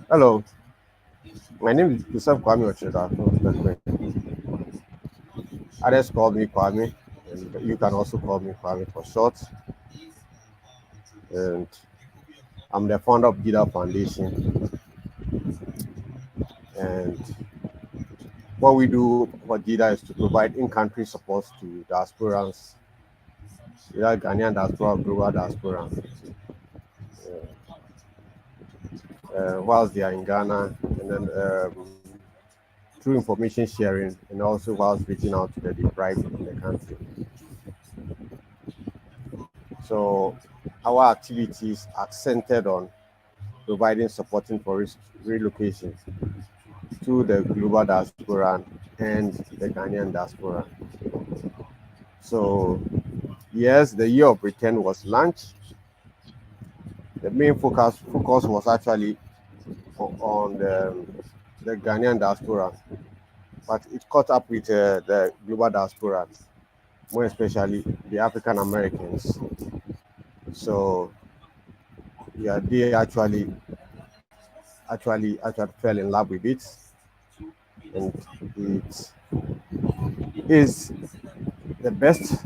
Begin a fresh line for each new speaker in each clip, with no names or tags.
Hello, my name is Joseph Kwame Ocheda. Others call me Kwame, and you can also call me Kwame for short. And I'm the founder of GDAAR Foundation. And what we do for GDAAR is to provide in-country support to diasporans, either Ghanaian diaspora or global diaspora, whilst they are in Ghana, and then through information sharing, and also whilst reaching out to the deprived in the country. So our activities are centered on providing supporting for relocation to the global diaspora and the Ghanaian diaspora. So yes, the year of return was launched. The main focus was actually on the Ghanaian diaspora, but it caught up with the global diaspora, more especially the African Americans. So yeah, they actually fell in love with it, and it is the best.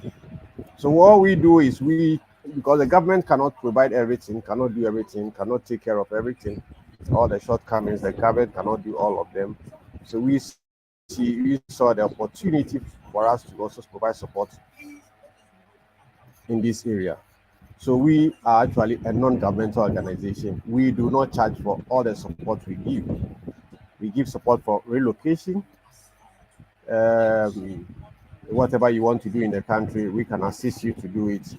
So what we do is because the government cannot provide everything, cannot do everything, cannot take care of everything, all the shortcomings, the government cannot do all of them. So we saw the opportunity for us to also provide support in this area. So we are actually a non-governmental organization. We do not charge for all the support we give. We give support for relocation. Whatever you want to do in the country, we can assist you to do it.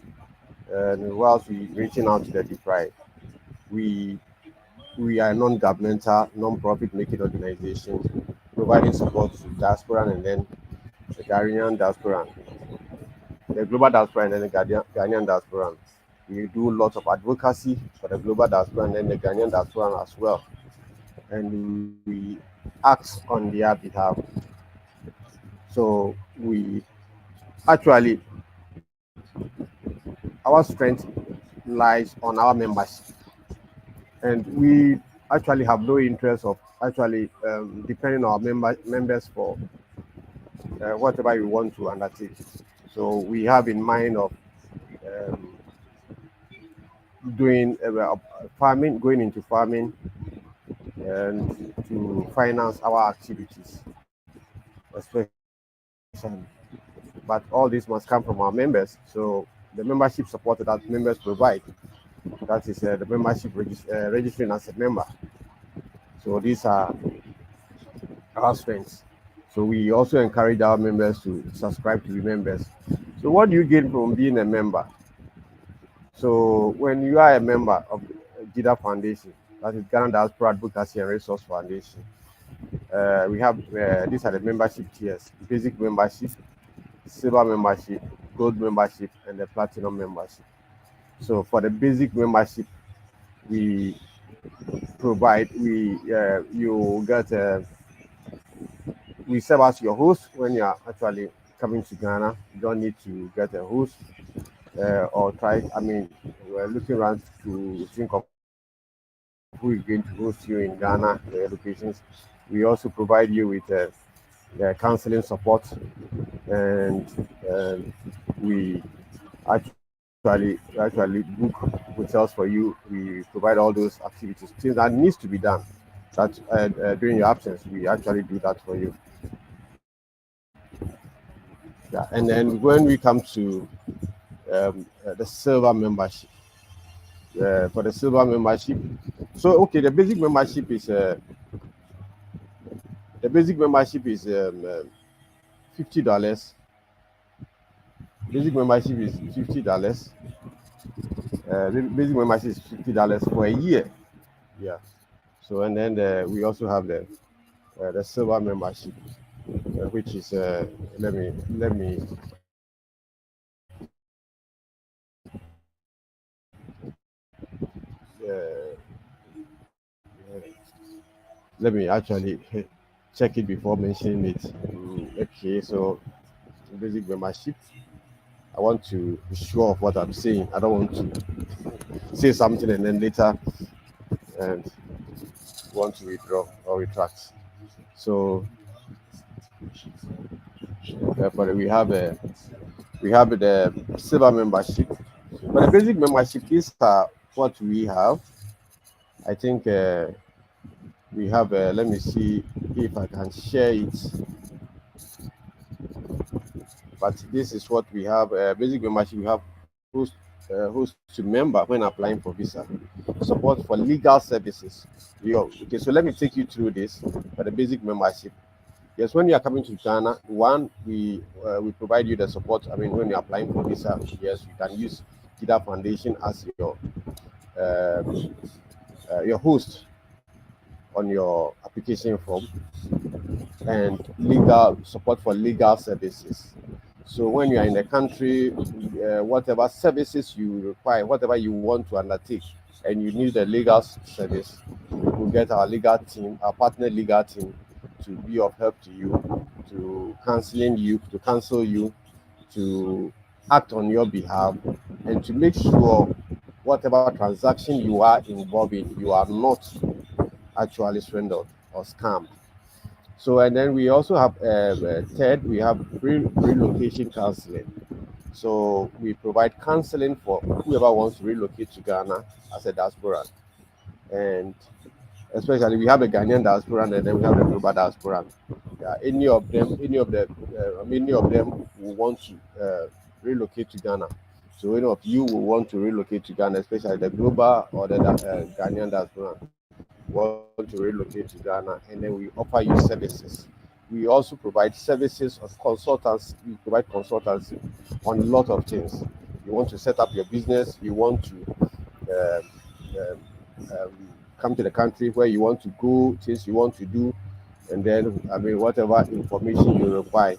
And whilst we reaching out to the deprived, we are a non-governmental, non-profit making organization providing support to diaspora and then the Ghanaian diaspora, the global diaspora and then the Ghanaian diaspora. We do lots of advocacy for the global diaspora and then the Ghanaian diaspora as well. And we act on their behalf. So we actually, our strength lies on our membership. And we actually have no interest of actually depending on our members for whatever we want to undertake. So we have in mind of um, doing farming, going into farming, and to finance our activities, especially. But all this must come from our members. So the membership support that members provide, that is the membership registering as a member. So these are our strengths. So we also encourage our members to subscribe to be members. So what do you gain from being a member? So when you are a member of GDAAR Foundation, that is Ghana Diaspora Advocacy and Resource Foundation, we have these are the membership tiers: basic membership, silver membership, gold membership, and the platinum membership. So for the basic membership, we provide you get we serve as your host when you are actually coming to Ghana. You don't need to get a host or try. I mean, we're looking around to think of who is going to host you in Ghana, the locations. We also provide you with counseling support, and we actually book hotels for you. We provide all those activities, things that needs to be done. That during your absence, we actually do that for you. Yeah, and then when we come to the silver membership, for the silver membership, so okay, the basic membership is $50. Basic membership is $50. Basic membership is $50 for a year. Yeah. So and then we also have the silver membership, which is let me let me actually check it before mentioning it. Okay, so basic membership. I want to be sure of what I'm saying. I don't want to say something and then later and want to withdraw or retract. So therefore we have the silver membership. But the basic membership, these are what we have. I think we have. Let me see if I can share it. But this is what we have. Basic membership. We have host to member when applying for visa. Support for legal services. Okay, so let me take you through this for the basic membership. Yes, when you are coming to Ghana, one, we provide you the support. I mean, when you're applying for visa, yes, you can use GDAAR Foundation as your host on your application form, and legal support for legal services. So when you are in the country, whatever services you require, whatever you want to undertake, and you need a legal service, we'll get our legal team, our partner legal team, to be of help to you, to counsel you, to act on your behalf, and to make sure whatever transaction you are involved in, you are not actually swindled or scammed. So, and then we also have third, we have relocation counseling. So we provide counseling for whoever wants to relocate to Ghana as a diaspora, and especially we have a Ghanaian diaspora and then we have the global diaspora. Yeah, many of them will want to relocate to Ghana. So any of you will want to relocate to Ghana, especially the global or the Ghanaian diaspora, want to relocate to Ghana, and then we offer you services. We also provide services of consultants. We provide consultancy on a lot of things. You want to set up your business, you want to uh, come to the country, where you want to go, things you want to do, and then, I mean, whatever information you require,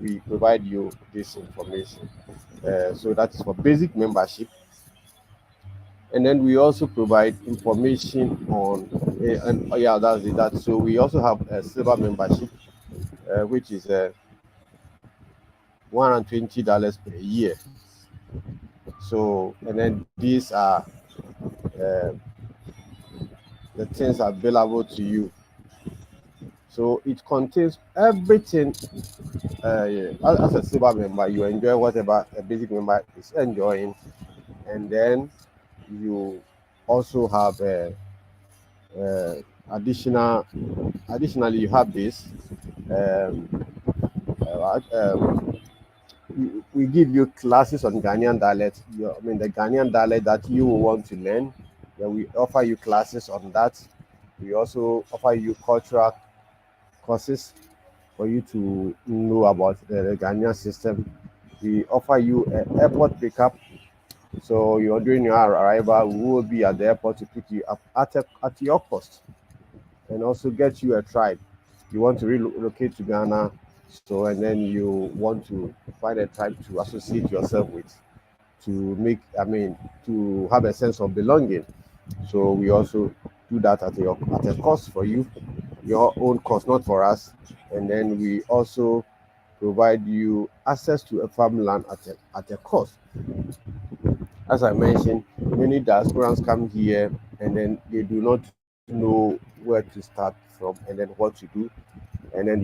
we provide you this information. So that is for basic membership. And then we also provide information on, and yeah, that's it. That so we also have a silver membership, which is $120 per year. So, and then these are the things available to you. So it contains everything. As a silver member, you enjoy whatever a basic member is enjoying, and then you also have uh, additional. Additionally, you have this. Um, we give you classes on Ghanaian dialect. I mean, the Ghanaian dialect that you will want to learn. Then we offer you classes on that. We also offer you cultural courses for you to know about the Ghanaian system. We offer you an airport pickup. So you're during your arrival, we will be at the airport to pick you up at your cost, and also get you a tribe. You want to relocate to Ghana, so and then you want to find a tribe to associate yourself with, to make, I mean, to have a sense of belonging. So we also do that at a cost for you, your own cost, not for us. And then we also provide you access to a farmland at a cost. As I mentioned, many diasporans come here and then they do not know where to start from and then what to do. And then,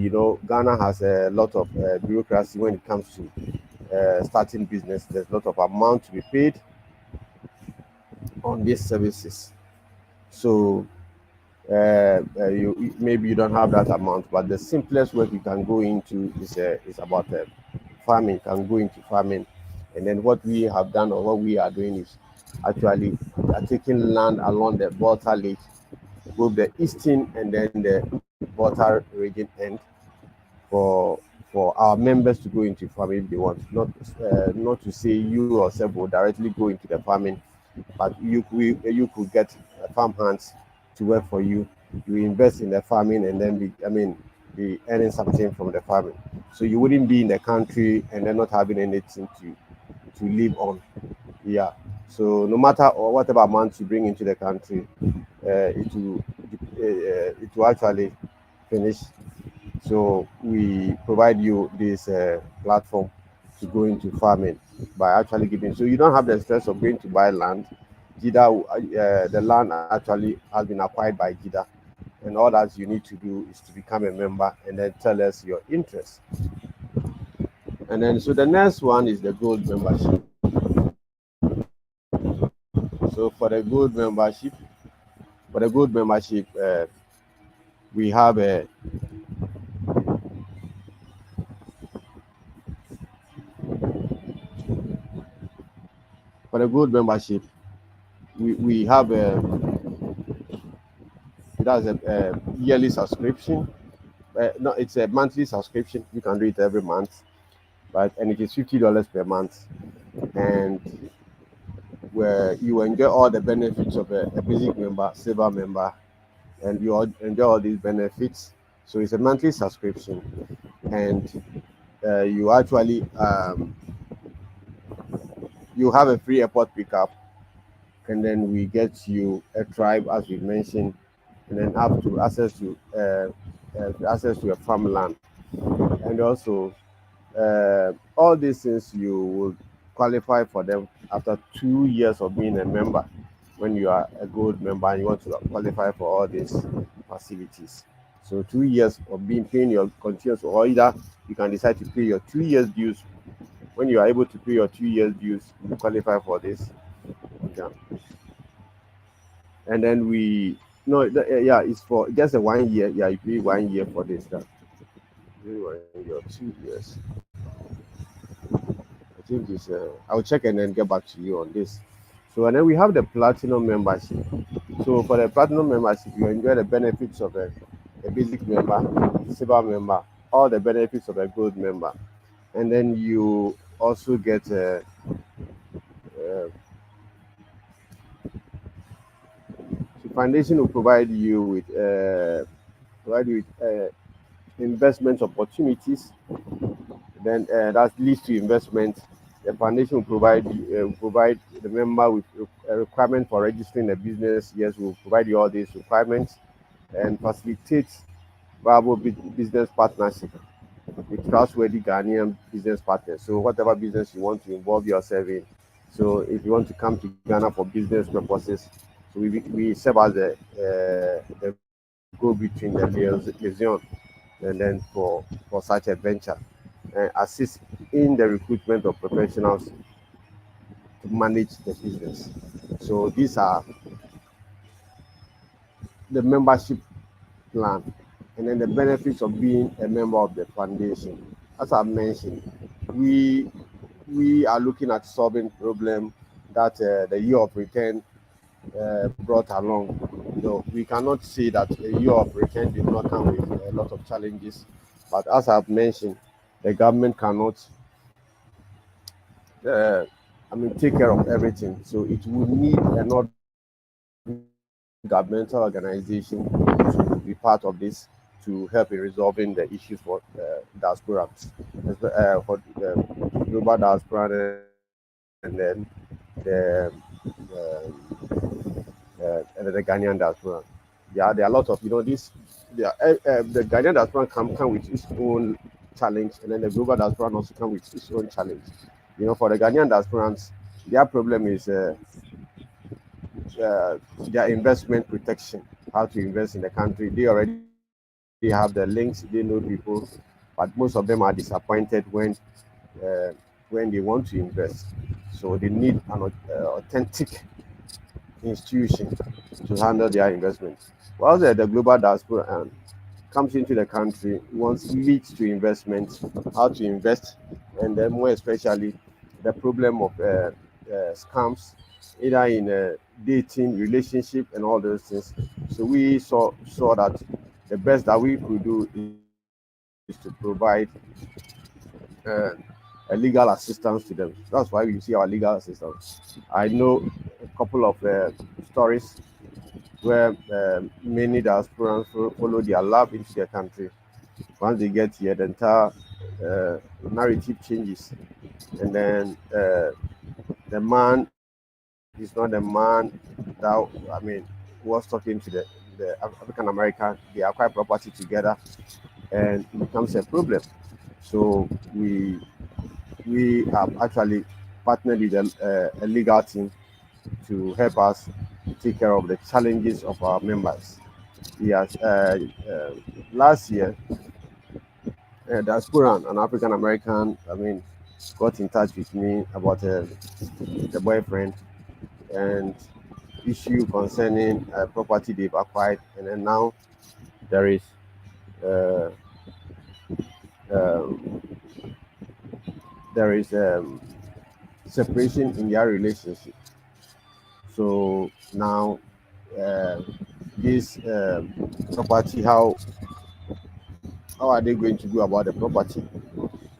Ghana has a lot of bureaucracy when it comes to starting business. There's a lot of amount to be paid on these services. So maybe you don't have that amount, but the simplest work you can go into is about farming. You can go into farming, and then what we have done or what we are doing is actually taking land along the Volta Lake, both the eastern and then the Volta region end, for our members to go into farming if they want. Not to say you yourself will directly go into the farming, but you could get farm hands to work for you. You invest in the farming, and then be earning something from the farming. So you wouldn't be in the country and then not having anything to live on. Yeah. So no matter or whatever amount you bring into the country, it will actually finish. So we provide you this platform to go into farming by actually giving. So you don't have the stress of going to buy land. GDAAR, the land actually has been acquired by GDAAR, and all that you need to do is to become a member and then tell us your interest. And then so the next one is the gold membership. So for the gold membership, we have a for the gold membership, we have that's a yearly subscription. No, it's a monthly subscription. You can do it every month, and it is $50 per month, and where you enjoy all the benefits of a basic member, silver member, and you enjoy all these benefits. So it's a monthly subscription, and you actually you have a free airport pickup, and then we get you a tribe as we mentioned, and then up to access to a farmland, and also all these things you will qualify for them after 2 years of being a member. When you are a gold member and you want to qualify for all these facilities, so 2 years of being paying your continuous, or either you can decide to pay your 2 years dues. When you are able to pay your 2 years dues, you qualify for this. Yeah. And then we no yeah, it's for just a 1 year. Yeah, you pay 1 year for this. That 1 year, 2 years. I think it's I'll check and then get back to you on this. So and then we have the platinum membership. So for the platinum membership, you enjoy the benefits of a basic member, silver member, all the benefits of a gold member, and then you also get the foundation will provide you with investment opportunities. Then that leads to investment. The foundation will provide the member with a requirement for registering a business. Yes, we'll provide you all these requirements and facilitate viable business partnership with trustworthy Ghanaian business partners. So whatever business you want to involve yourself in. So if you want to come to Ghana for business purposes, so we serve as the go between the liaison, and then for such a venture, and assist in the recruitment of professionals to manage the business. So these are the membership plan, and then the benefits of being a member of the foundation. As I mentioned, we we are looking at solving problem that the year of return brought along. We cannot say that a year of return did not come with a lot of challenges, but as I've mentioned, the government cannot, uh, take care of everything. So it will need a non-governmental organization to be part of this to help in resolving the issues for diaspora, for the global diaspora, and then the and the Ghanaian diaspora. Yeah, there are a lot of this. The Ghanaian diaspora come with its own challenge, and then the global diaspora also come with its own challenge. For the Ghanaian diasporans, their problem is their investment protection, how to invest in the country. They already have the links, they know people, but most of them are disappointed when they want to invest. So they need an authentic institution to handle their investments. While the global diaspora comes into the country, wants leads to investment, how to invest, and then more especially the problem of scams, either in dating, relationship, and all those things. So we saw that the best that we could do is to provide uh, a legal assistance to them. That's why we see our legal assistance. I know a couple of stories where many diasporans follow their love into their country. Once they get here, the entire narrative changes, and then the man is not the man that was talking to the African American. They acquire property together, and it becomes a problem. So we have actually partnered with a legal team to help us take care of the challenges of our members. Yes, last year, Diaspora, an African American, got in touch with me about the boyfriend and issue concerning property they've acquired, and then now there is uh, um, there is separation in their relationship. So now uh, this property, how are they going to go about the property?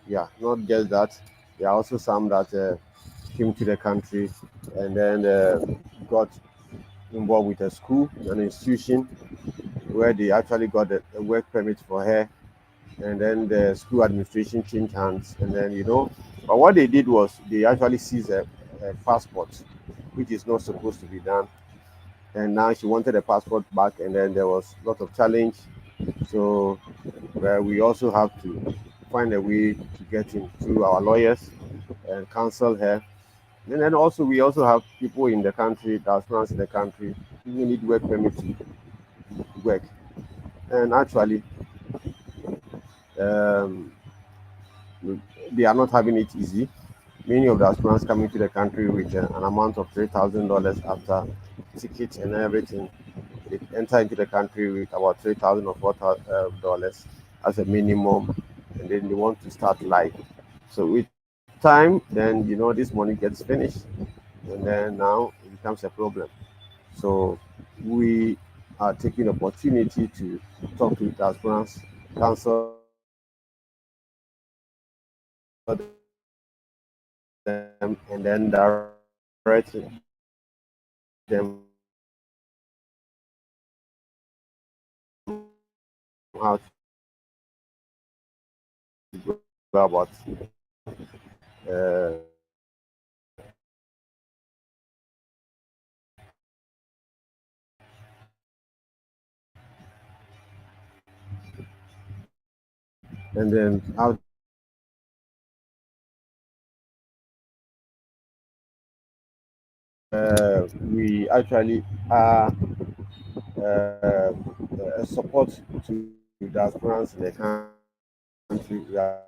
Yeah, not just that. There are also some that came to the country and then got involved with a school, an institution, where they actually got a work permit for her, and then the school administration changed hands, and then but what they did was they actually seized a passport, which is not supposed to be done. And now she wanted the passport back, and then there was a lot of challenge. So we also have to find a way to get in through our lawyers and counsel her. And then also we also have people in the country, diasporans in the country, who need work permit to work. And actually, um, they are not having it easy. Many of the aspirants coming to the country with an amount of $3,000 after tickets and everything, they enter into the country with about 3,000 or $4,000 as a minimum, and then they want to start life. So with time, then this money gets finished, and then now it becomes a problem. So we are taking opportunity to talk to the aspirants, counsel them, and then direct them how to go about and then how we actually are a support to diasporans in the country. We are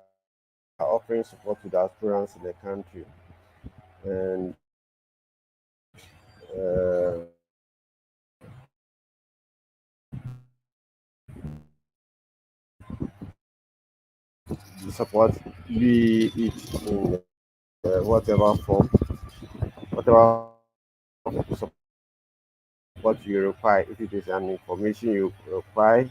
offering support to diasporans in the country, and the support, be it in whatever form, whatever support you require. If it is an information you require,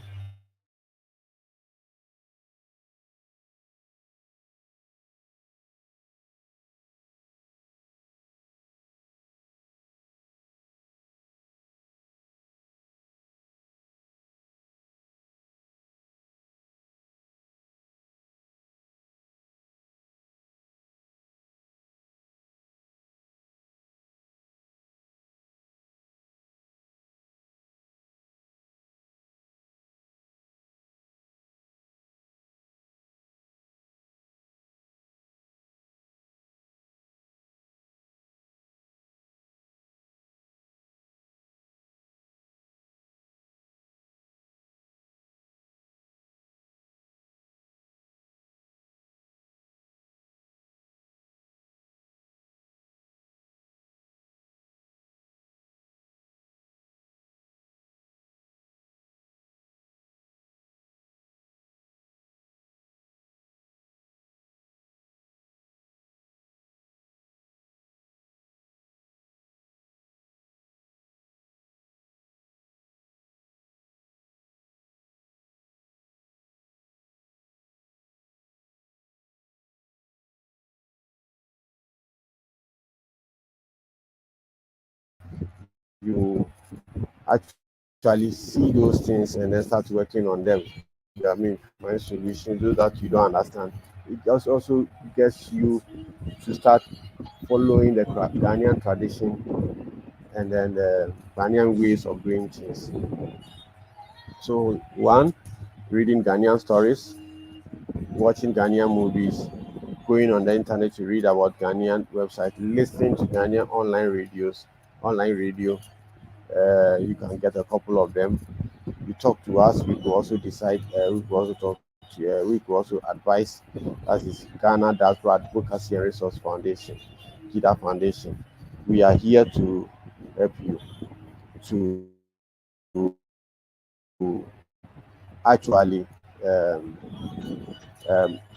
you actually see those things and then start working on them. Find solutions those that you don't understand. It just also gets you to start following the Ghanaian tradition and then the Ghanaian ways of doing things. So one, reading Ghanaian stories, watching Ghanaian movies, going on the internet to read about Ghanaian websites, listening to Ghanaian online radios, online radio. You can get a couple of them. You talk to us. We could also decide. We could also talk to. We could also advise. That is Ghana Diaspora Advocacy and Resource Foundation, GDAAR Foundation. We are here to help you to actually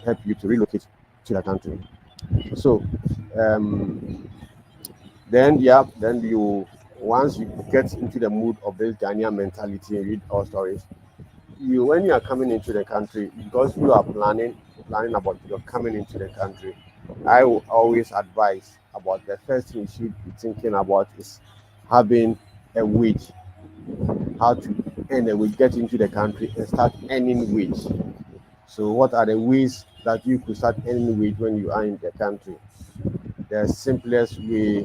help you to relocate to the country. So um, then you once you get into the mood of this Ghanaian mentality and read our stories, you when you are coming into the country because you are planning about your coming into the country, I will always advise about the first thing you should be thinking about is having a wage, how to earn a wage, get into the country and start earning wage. So what are the ways that you could start earning wage when you are in the country? The simplest way,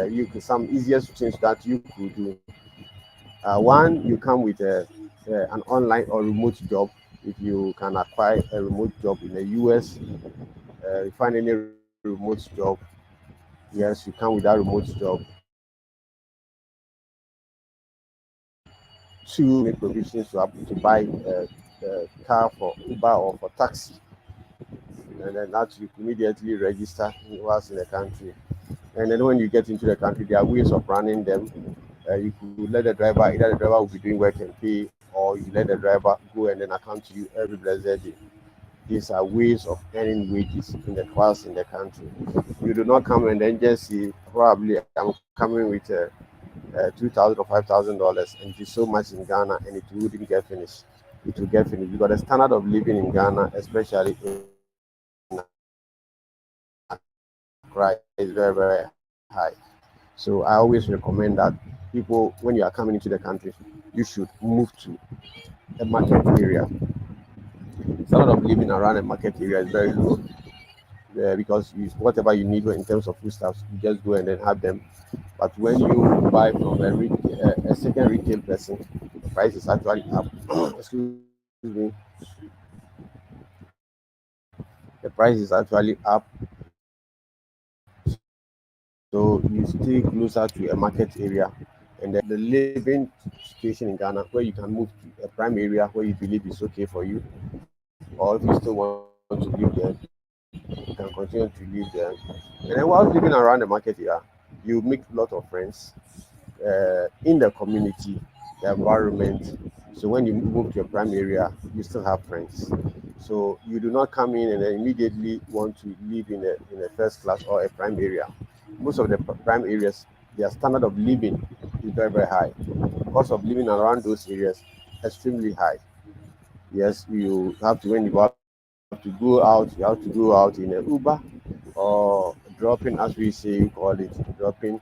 you could some easiest things that you could do. One, you come with an online or remote job. If you can acquire a remote job in the US, you find any remote job, yes, you come with that remote job. Two, make provisions to buy a car for Uber or for taxi, and then that you immediately register whilst in the country. And then when you get into the country, there are ways of running them. You could let the driver, either the driver will be doing work and pay, or you let the driver go and then account to you every blessed day. These are ways of earning wages in the class in the country. You do not come and then just see, probably I'm coming with $2,000 or $5,000, and it is so much in Ghana, and it wouldn't get finished. It will get finished because the standard of living in Ghana, especially in Accra, is very, very high. So I always recommend that people, when you are coming into the country, you should move to a market area. Standard of living around a market area is very low, because whatever you need in terms of foodstuffs, you just go and then have them. But when you buy from a second retail person, the price is actually up. Excuse me. The price is actually up. So you stay closer to a market area, and then the living situation in Ghana where you can move to a prime area where you believe is okay for you, or if you still want to live there, you can continue to live there. And then while living around the market area, you make a lot of friends in the community, the environment. So when you move to a prime area, you still have friends. So you do not come in and then immediately want to live in a first class or a prime area. Most of the prime areas, their standard of living is very, very high. Cost of living around those areas extremely high. Yes, you have to when you have to go out, you have to go out in a Uber or dropping, as we say, you call it dropping.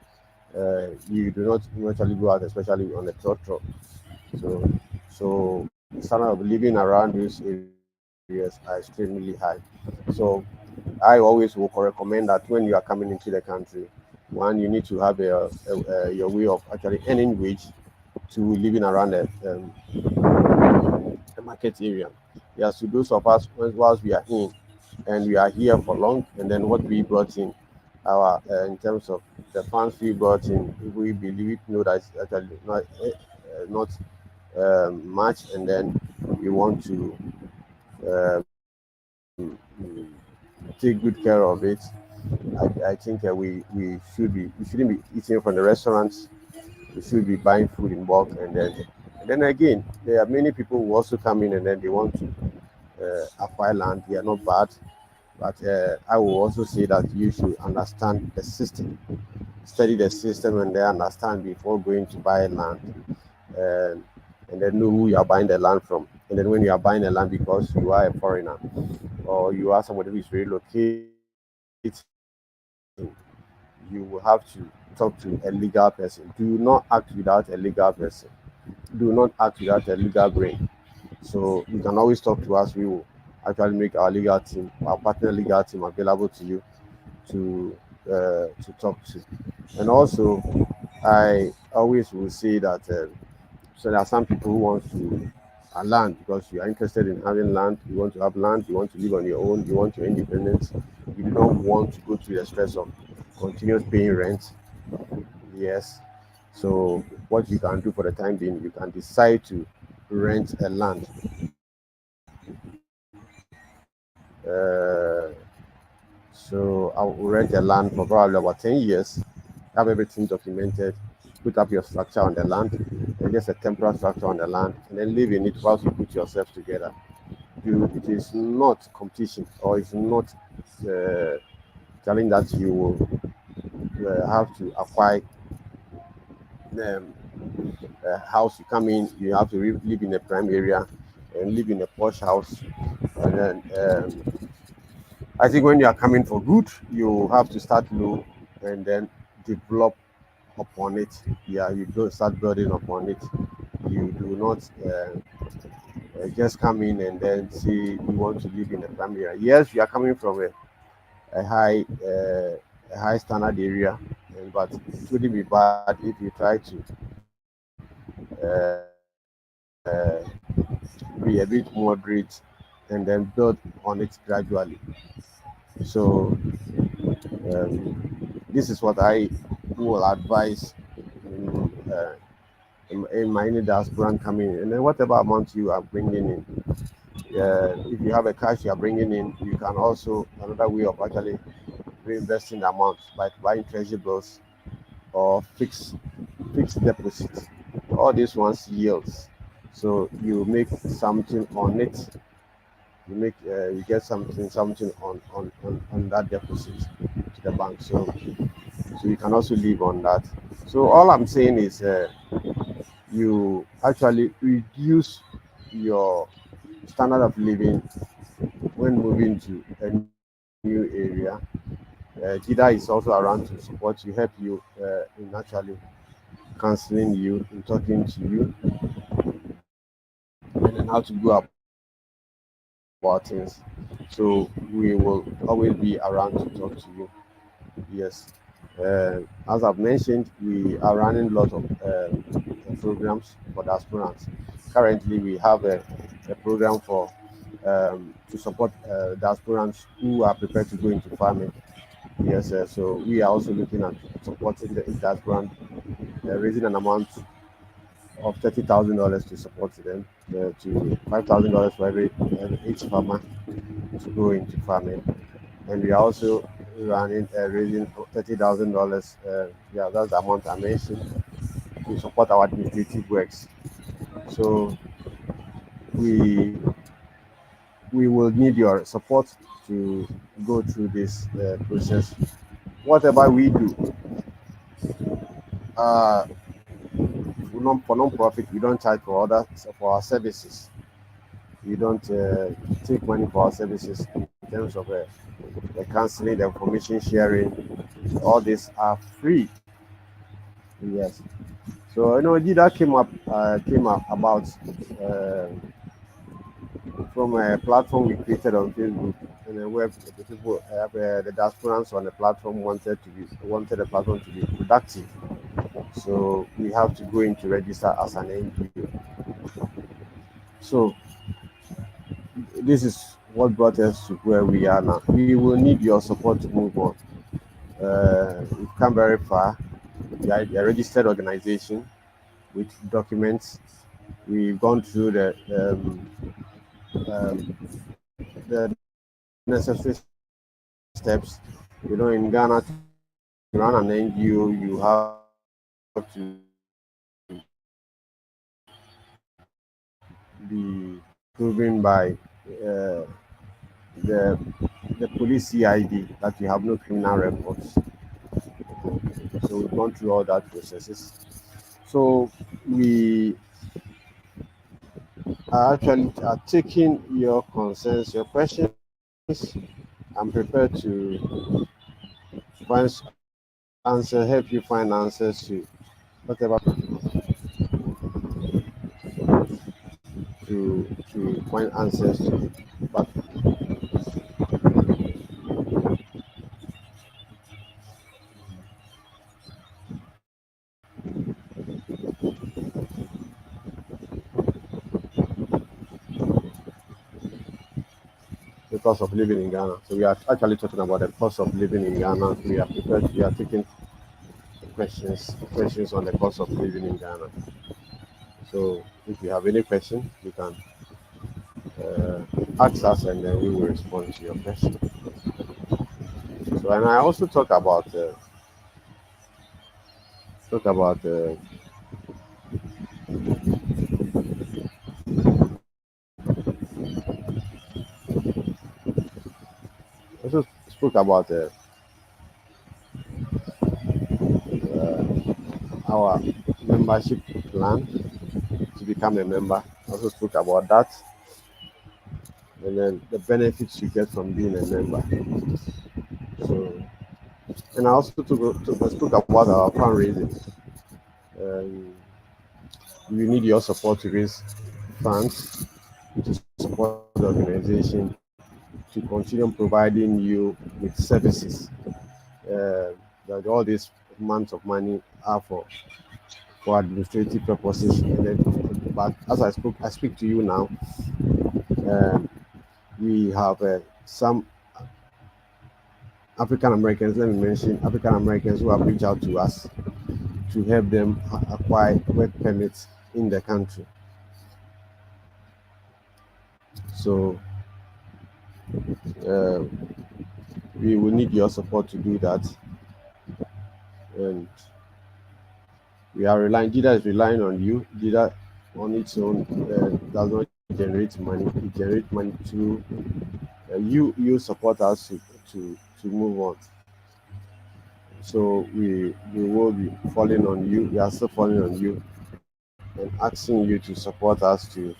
You do not eventually go out, especially on a truck. So standard of living around these areas are extremely high. So I always will recommend that when you are coming into the country, one, you need to have your way of actually earning wage to living around the market area. Yes, to those of us whilst we are in, and we are here for long, and then what we brought in, our in terms of the funds we brought in, we believe know that it's actually not much, and then we want to take good care of it. I think we shouldn't be eating from the restaurants. We should be buying food in bulk, and then again, there are many people who also come in and then they want to acquire land. They are not bad, but I will also say that you should understand the system, study the system, and then understand before going to buy land, and, and then know who you are buying the land from. And then when you are buying the land because you are a foreigner or you are somebody who is relocating, you will have to talk to a legal person. Do not act without a legal person. Do not act without a legal brain. So you can always talk to us. We will actually make our legal team, our partner legal team, available to you to talk to. And also, I always will say that so there are some people who want to land because you are interested in having land. You want to have land. You want to live on your own. You want your independence. You do not want to go through the stress of continuous paying rent. Yes. So what you can do for the time being, you can decide to rent a land. So I'll rent a land for probably about 10 years, have everything documented, put up your structure on the land, and just a temporary structure on the land, and then live in it whilst you put yourself together. It is not competition, or it's not uh, telling that you will have to acquire um, a house. You come in, you have to live in a prime area and live in a posh house. And then I think when you are coming for good, you have to start low and then develop upon it. Yeah, you don't start building upon it. You do not just come in and then say you want to live in a prime area. Yes, you are coming from a high a high standard area, but it wouldn't be bad if you try to be a bit moderate and then build on it gradually. So this is what I will advise in, in my any diaspora coming in. And then whatever amount you are bringing in, if you have a cash you are bringing in, you can also another way of actually reinvesting the amount by buying treasury bills or fixed deposits. All these ones yields. So you make something on it. You get something on that deposit to the bank. So you can also live on that. So all I'm saying is you actually reduce your standard of living when moving to a new area. GDAAR is also around to support you, help you in actually counseling you, in talking to you, and then how to go about things. So we will always be around to talk to you. Yes. As I've mentioned, we are running a lot of programs for diasporans. Currently, we have a program for to support diasporans who are prepared to go into farming. Yes, so we are also looking at supporting the diasporan, raising an amount of $30,000 to support them, to $5,000 for every each farmer to go into farming. And we are also running raising $30,000. Yeah, that's the amount I mentioned to support our administrative works. So we we will need your support to go through this process. Whatever we do, uh, for non-profit, we don't charge for our services. We don't take money for our services in terms of the counseling, the information sharing. All these are free. Yes. So GDAAR came up about uh, from a platform we created on Facebook, and then where the people the diasporans on the platform wanted the platform to be productive. So we have to go into register as an NGO. So this is what brought us to where we are now. We will need your support to move on. We've come very far. We are a registered organization with documents. We've gone through the necessary steps. In Ghana, to run an NGO, you have to be proven by uh, the police CID that you have no criminal records. So we've gone through all that processes. So we are actually are taking your concerns, your questions. I'm prepared to find help you find answers to whatever to find answers to. But the cost of living in Ghana. So we are actually talking about the cost of living in Ghana. We are prepared. We are taking questions on the cost of living in Ghana. So if you have any question, you can ask us, and then we will respond to your question. So, and I also talk about also spoke about our membership plan to become a member. Also spoke about that, and then the benefits you get from being a member. So, and I also spoke about our fundraising. Um, we need your support to raise funds to support the organization to continue providing you with services that all these amounts of money are for administrative purposes. And then, but as I speak to you now, um, we have some African Americans. Let me mention African Americans who have reached out to us to help them acquire work permits in the country. So uh, we will need your support to do that, and we are relying. GDAAR is relying on you. GDAAR on its own does not generate money. It generates money through you support us to move on. So we will be falling on you. We are still falling on you and asking you to support us to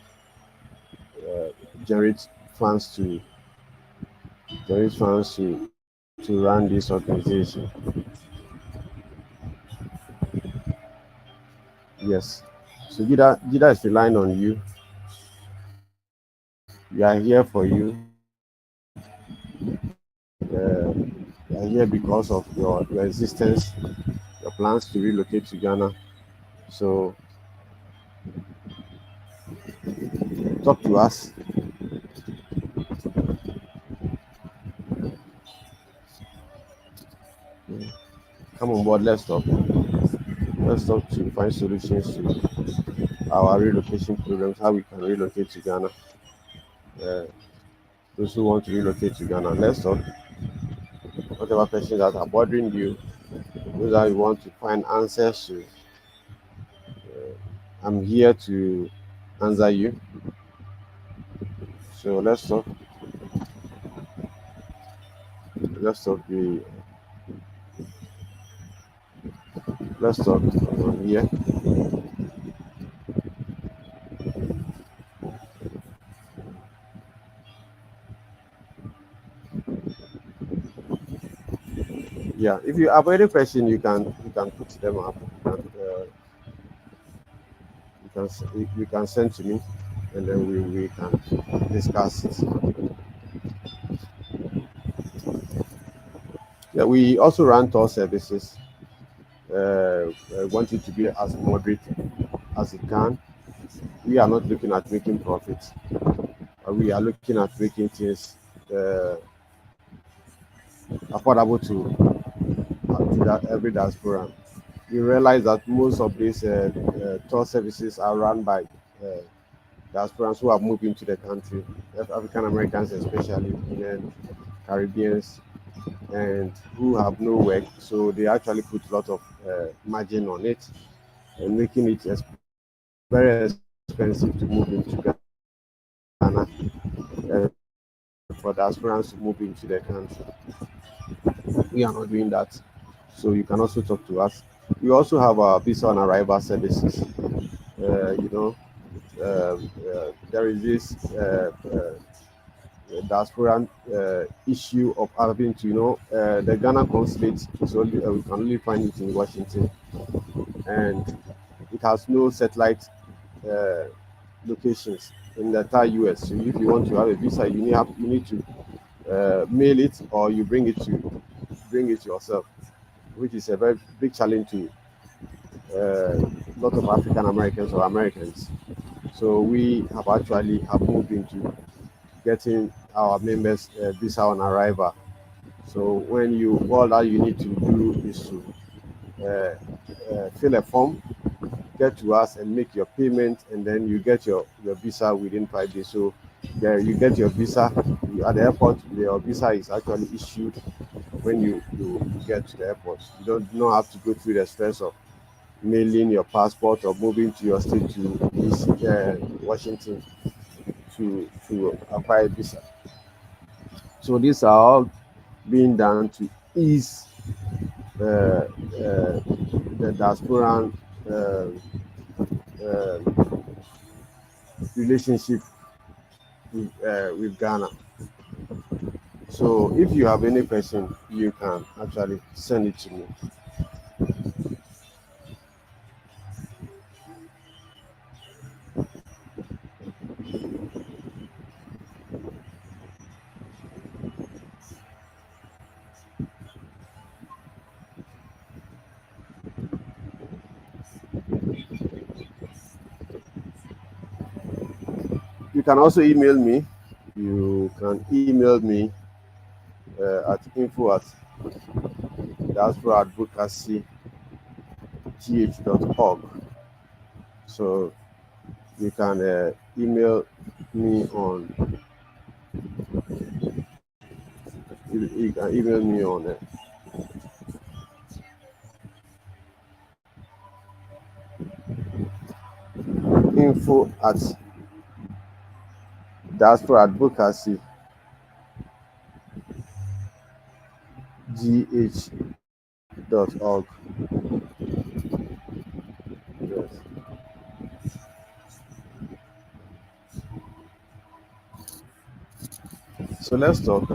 uh, generate funds to run this organization. Yes. So GDAAR is relying on you. We are here for you. We are here because of your existence, your plans to relocate to Ghana. So talk to us. Come on board. Let's talk. Let's talk to find solutions to our relocation programs. How we can relocate to Ghana. Uh, those who want to relocate to Ghana, let's talk. Whatever questions that are bothering you, those that you want to find answers to, I'm here to answer you. So let's talk. Let's talk. Let's talk. I'm here. Yeah. If you have any question, you can put them up. You can send to me, and then we can discuss it. Yeah, we also run tour services. Want it to be as moderate as it can. We are not looking at making profits. We are looking at making things affordable to that every diaspora. We realize that most of these tour services are run by diasporans who have moved into the country, African Americans especially, and Caribbeans, and who have no work. So they actually put a lot of margin on it, and making it very expensive to move into Ghana for diasporans to move into the country. We are not doing that. So you can also talk to us. We also have our visa on arrival services. You know, there is this diaspora issue of having to, the Ghana consulate is only we can only find it in Washington, and it has no satellite uh, locations in the entire US. So if you want to have a visa, you need to mail it, or you bring it yourself, which is a very big challenge to a lot of African Americans or Americans. So we have moved into getting our members visa on arrival. So all that you need to do is to fill a form, get to us and make your payment, and then you get your visa within 5 days. So yeah, you get your visa at the airport. Your visa is actually issued when you get to the airport. You don't not have to go through the stress of mailing your passport or moving to your state to Washington to acquire a visa. So these are all being done to ease the diaspora uh, relationship with Ghana. So if you have any question, you can actually send it to me. You can also email me. You can email me at info@diaspora advocacy th.org. So you can email me on you can email me on info@diaspora advocacy gh.org. Yes. So let's talk.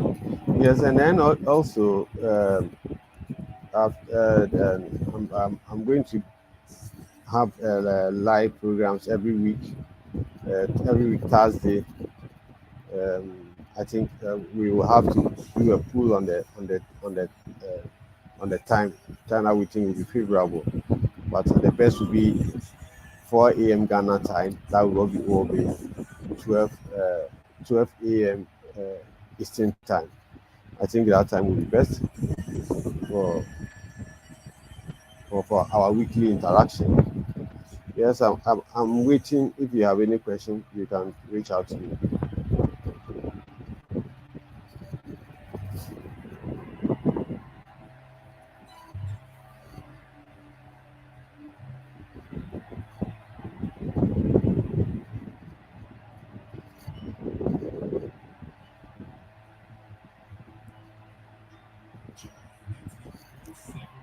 Yes, and then also I'm going to have live programs every week Thursday. I think we will have to do a pool on the time that we think will be favorable. But the best will be 4 a.m. Ghana time. That will be 12 a.m. Eastern time. I think that time will be best for for our weekly interaction. Yes, I'm waiting. If you have any question, you can reach out to me.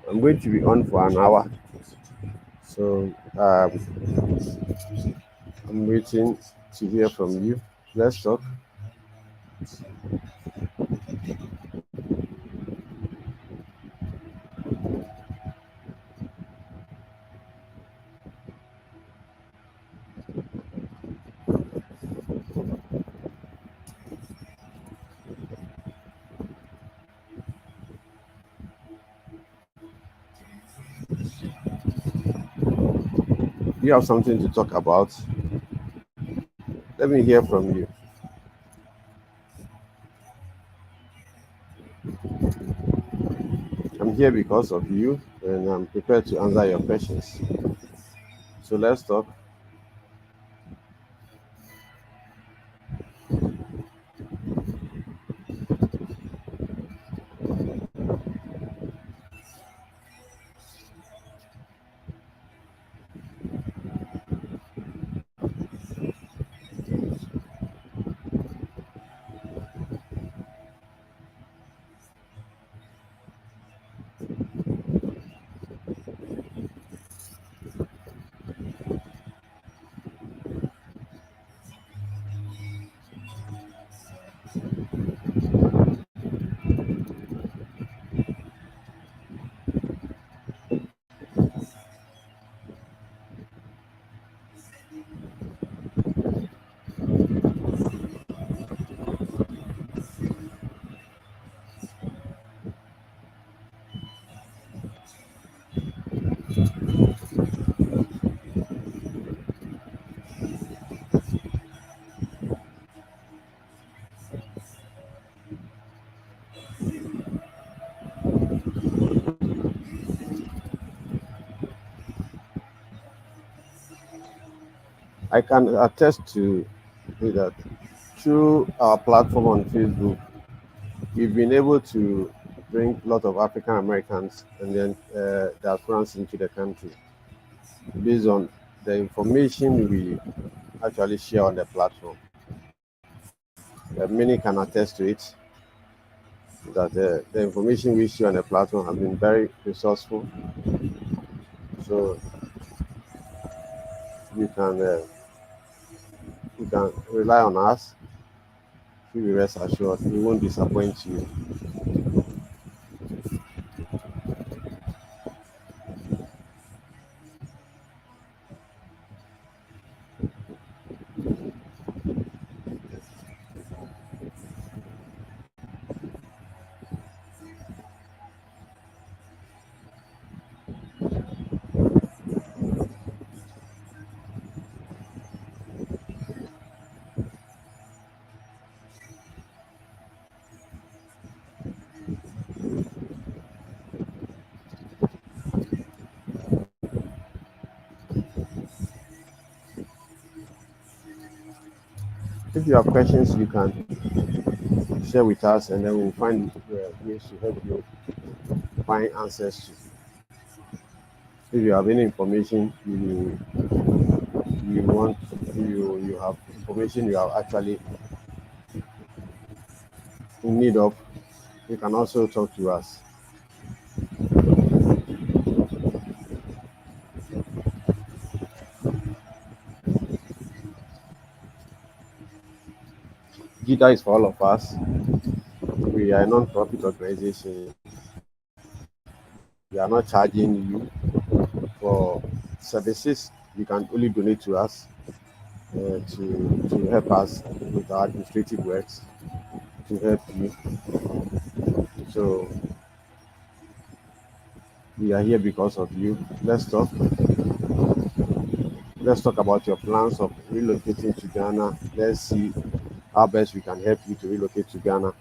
I'm going to be on for an hour, so I'm waiting to hear from you. Let's talk. You have something to talk about. Let me hear from you. I'm here because of you, and I'm prepared to answer your questions. So let's talk. I can attest to that through our platform on Facebook, we've been able to bring a lot of African Americans and then diasporans into the country based on the information we actually share on the platform. Many can attest to it that the information we share on the platform has been very resourceful. So you can rely on us. You will rest assured we won't disappoint you. If you have questions, you can share with us, and then we'll find ways to help you find answers to. If you have any information you want, you have information you are actually in need of, you can also talk to us. GDAAR is for all of us. We are a non-profit organization. We are not charging you for services. You can only donate to us to help us with our administrative works, to help you. So we are here because of you. Let's talk. Let's talk about your plans of relocating to Ghana. Let's see how best we can help you to relocate to Ghana.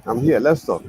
I'm here. Let's talk.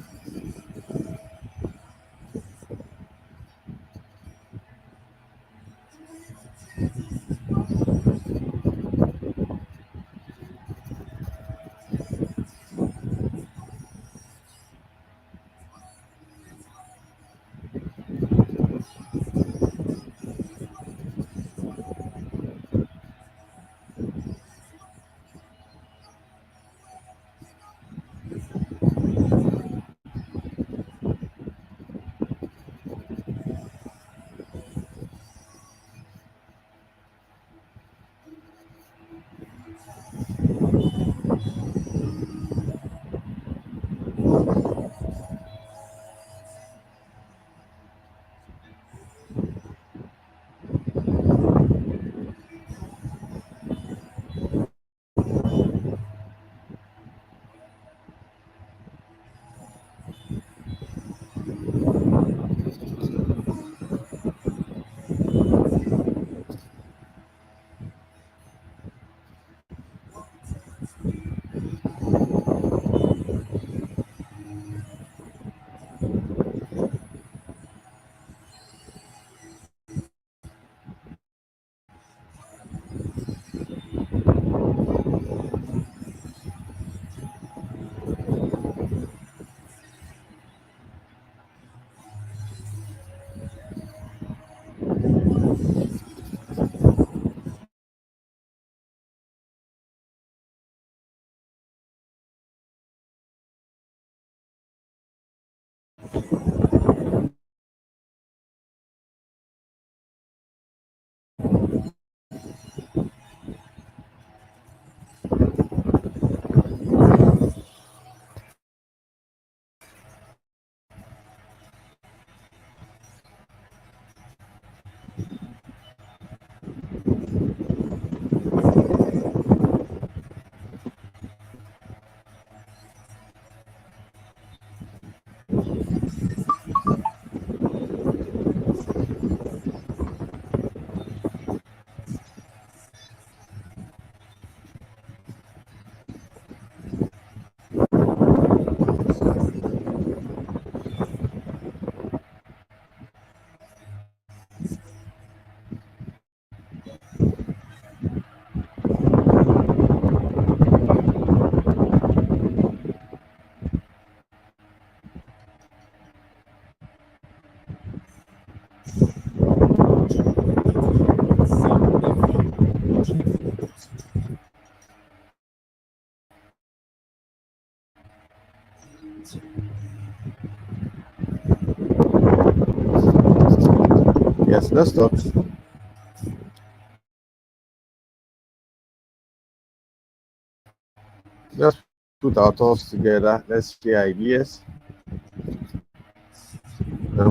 Yes, let's talk. Let's put our thoughts together. Let's share ideas. Yeah.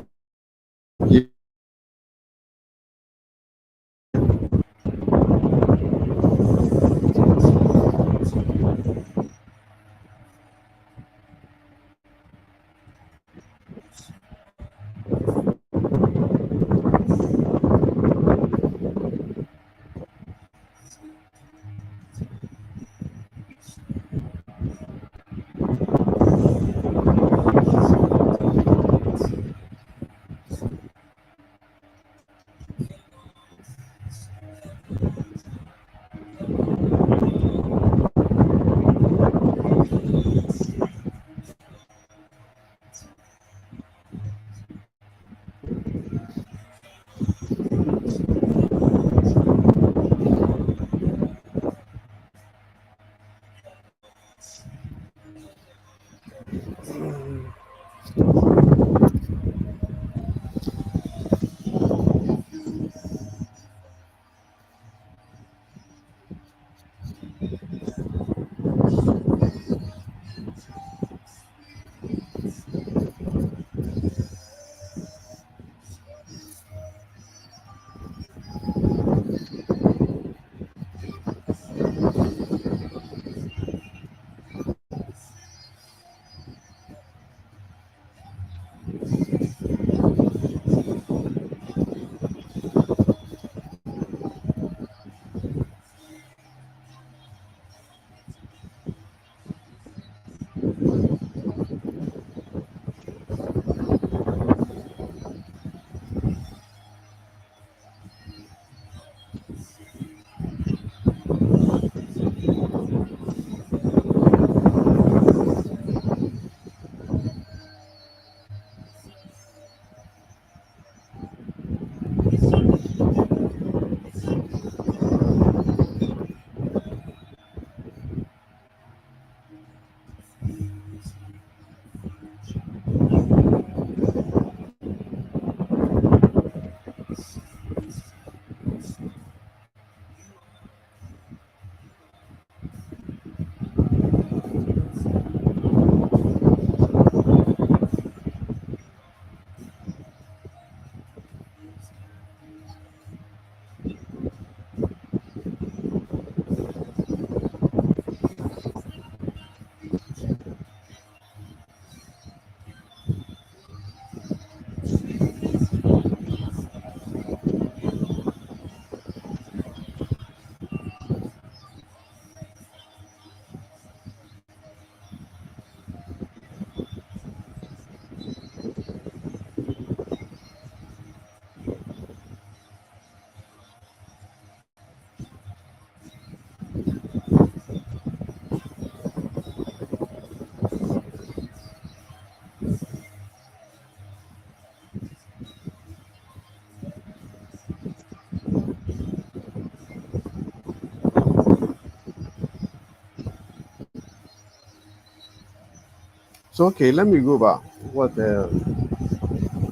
So okay, let me go back. what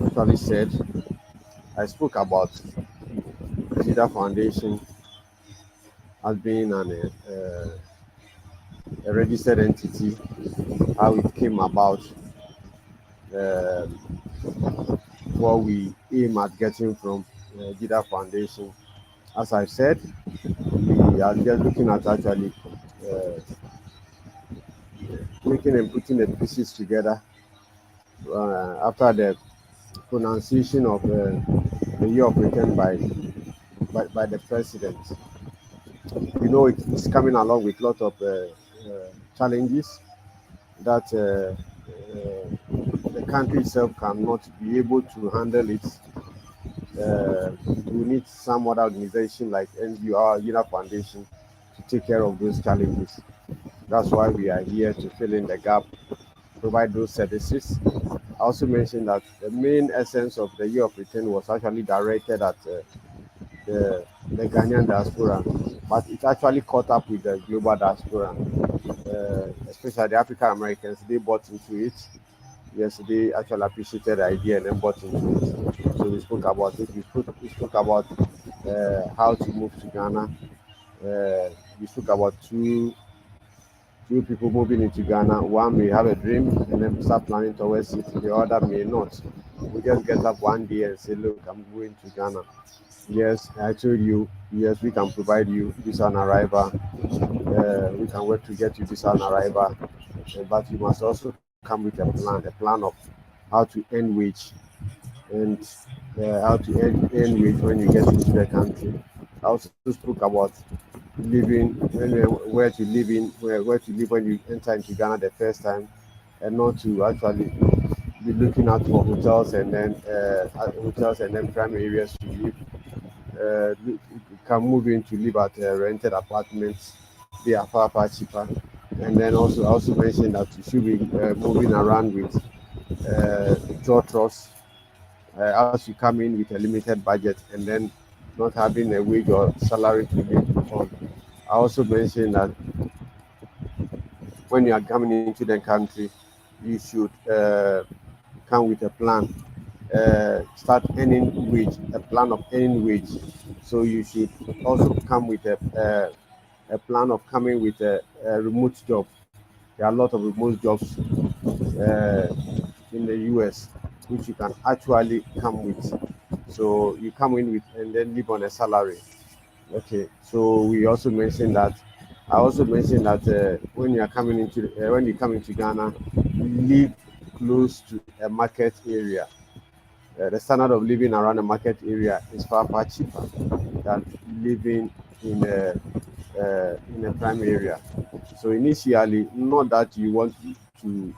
actually said, I spoke about GDAAR Foundation as being a registered entity, how it came about, uh, what we aim at getting from GDAAR Foundation. As I said, we are just looking at actually uh, making and putting the pieces together after the pronunciation of the year of return by the president. You know, it's coming along with a lot of challenges that the country itself cannot be able to handle it. We need some other organization like NGO, UNA Foundation, to take care of those challenges. That's why we are here to fill in the gap, provide those services. I also mentioned that the main essence of the year of return was actually directed at the Ghanaian diaspora, but it actually caught up with the global diaspora, especially the African Americans. They bought into it. Yes, they actually appreciated the idea and then bought into it. So we spoke about it. We spoke about how to move to Ghana. We spoke about two people moving into Ghana. One may have a dream and then start planning towards it. The other may not. We just get up one day and say, "Look, I'm going to Ghana." Yes, I told you. Yes, we can provide you visa on arrival. We can work to get you visa on arrival, but you must also come with a plan of how to earn wage and how to earn wage when you get into the country. I also spoke about living, where to live in, where to live when you enter into Ghana the first time, and not to actually be looking out for hotels and then prime areas to live. You can move in to live at rented apartments. They are far cheaper. And then also, I also mentioned that you should be moving around with draw trust as you come in with a limited budget and then not having a wage or salary to live on. I also mentioned that when you are coming into the country, you should come with a plan. Start earning wage, a plan of earning wage. So you should also come with a plan of coming with a remote job. There are a lot of remote jobs in the US which you can actually come with. So you come in with and then live on a salary. Okay. So we also mentioned that. I also mentioned that when you are coming into when you come into Ghana, live close to a market area. The standard of living around a market area is far cheaper than living in a prime area. So initially, not that you want to,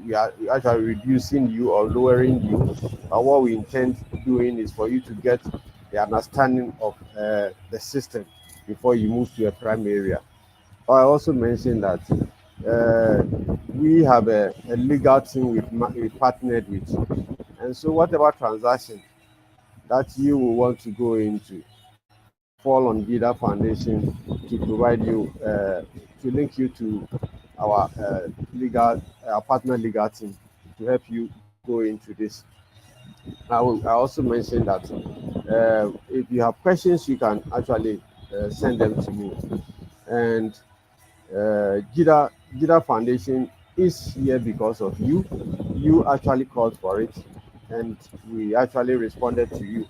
we are actually reducing you or lowering you, but what we intend doing is for you to get the understanding of the system before you move to a prime area. I also mentioned that we have a legal team we partnered with, and so whatever transaction that you will want to go into fall on GDAAR Foundation to provide you to link you to our legal our partner legal team to help you go into this. I also mentioned that if you have questions, you can actually send them to me. And GDAAR Foundation is here because of you. You actually called for it, and we actually responded to you.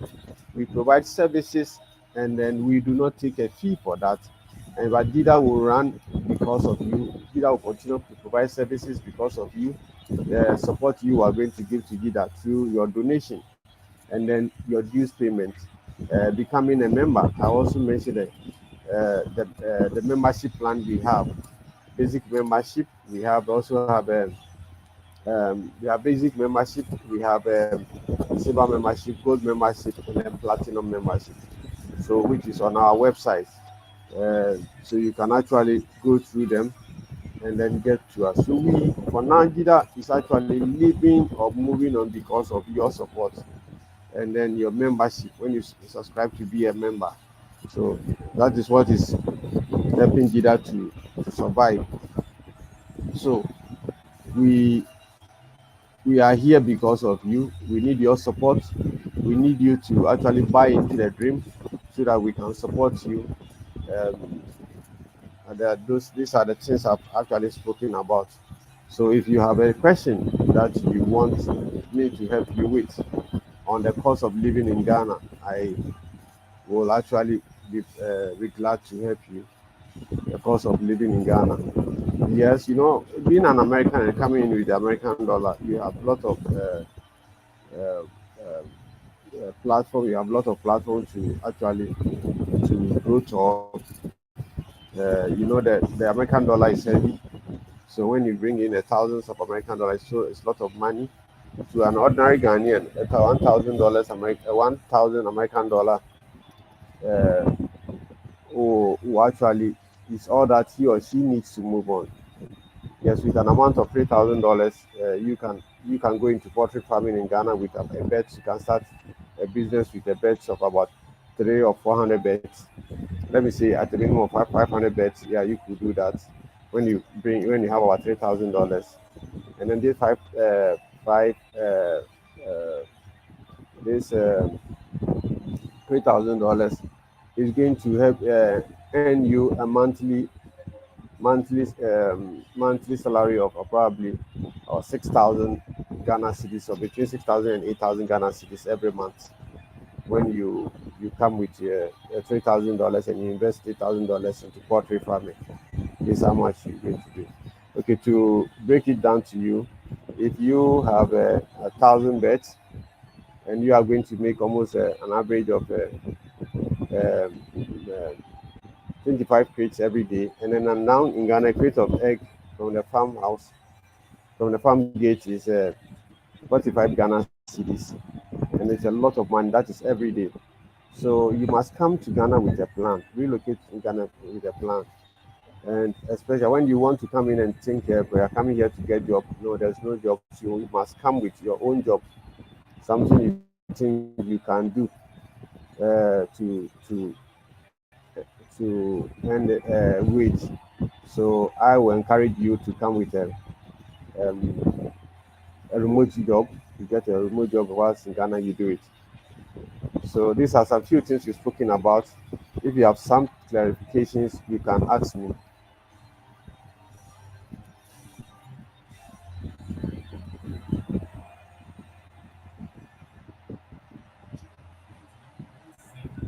We provide services, and then we do not take a fee for that. And but GDAAR will run because of you. GDAAR will continue to provide services because of you. The support you are going to give to GDAAR through your donation, and then your dues payment, becoming a member. I also mentioned that the membership plan we have. Basic membership. We have basic membership. We have silver membership, gold membership, and then platinum membership. So which is on our website. So you can actually go through them and then get to us. So we for now, Gida is actually living or moving on because of your support and then your membership when you subscribe to be a member. So that is what is helping Gida to survive. So we we are here because of you. We need your support. We need you to actually buy into the dream so that we can support you. Um, these are the things I've actually spoken about. So if you have a question that you want me to help you with on the cost of living in Ghana, I will actually be glad to help you. The cost of living in Ghana. Yes, being an American and coming in with the American dollar, you have a lot of uh, platform. You have a lot of platform to actually to grow to. The American dollar is heavy. So when you bring in thousands of American dollars, so it's a lot of money to an ordinary Ghanaian. $1,000 American, 1,000 American dollar, uh, who actually is all that he or she needs to move on. Yes, with an amount of $3,000, you can go into poultry farming in Ghana with a bet. You can start a business with a bet of about 300 or 400 bets. Let me say at a minimum of 500 bets. Yeah, you could do that when you have about $3,000, and then this five uh, this $3,000 is going to help earn you a monthly salary of probably 6,000 Ghana cedis, or between 6,000 and 8,000 Ghana cedis every month. When you come with $3,000 and you invest $8,000 into poultry farming, this is how much you're going to do. Okay, to break it down to you, if you have 1,000 bets and you are going to make almost an average of um, uh, 25 crates every day, and then now in Ghana, a crate of egg from the farmhouse, from the farm gate is 45 Ghana cedis, and it's a lot of money. That is every day. So you must come to Ghana with a plan, relocate in Ghana with a plan. And especially when you want to come in and think we are coming here to get job. No, there's no job. You must come with your own job, something you think you can do to earn wage. So I will encourage you to come with um, a remote job. You get a remote job whilst in Ghana, you do it. So these are some few things we've spoken about. If you have some clarifications, you can ask me.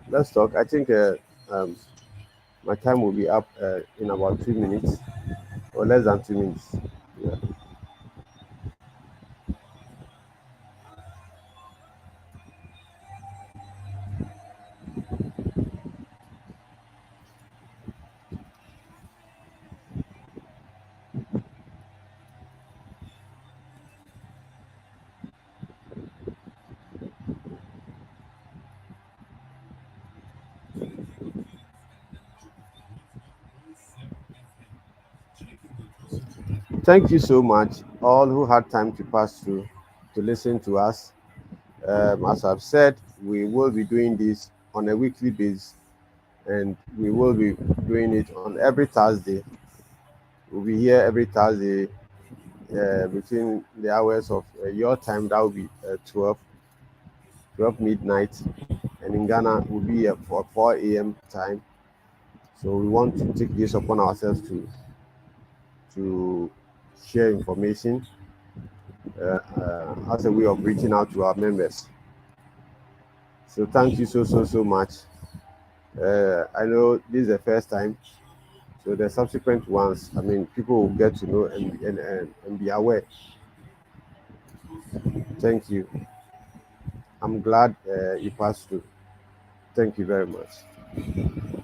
Let's talk. I think um, my time will be up in about 2 minutes or less than 2 minutes. Yeah. Thank you so much, all who had time to pass through to listen to us. As I've said, we will be doing this on a weekly basis, and we will be doing it on every Thursday. We'll be here every Thursday between the hours of your time. That will be 12 midnight, and in Ghana will be for 4 a.m. time. So we want to take this upon ourselves to share information as a way of reaching out to our members. So thank you so much. I know this is the first time, so the subsequent ones, I mean, people will get to know and be aware. Thank you. I'm glad you passed through. Thank you very much.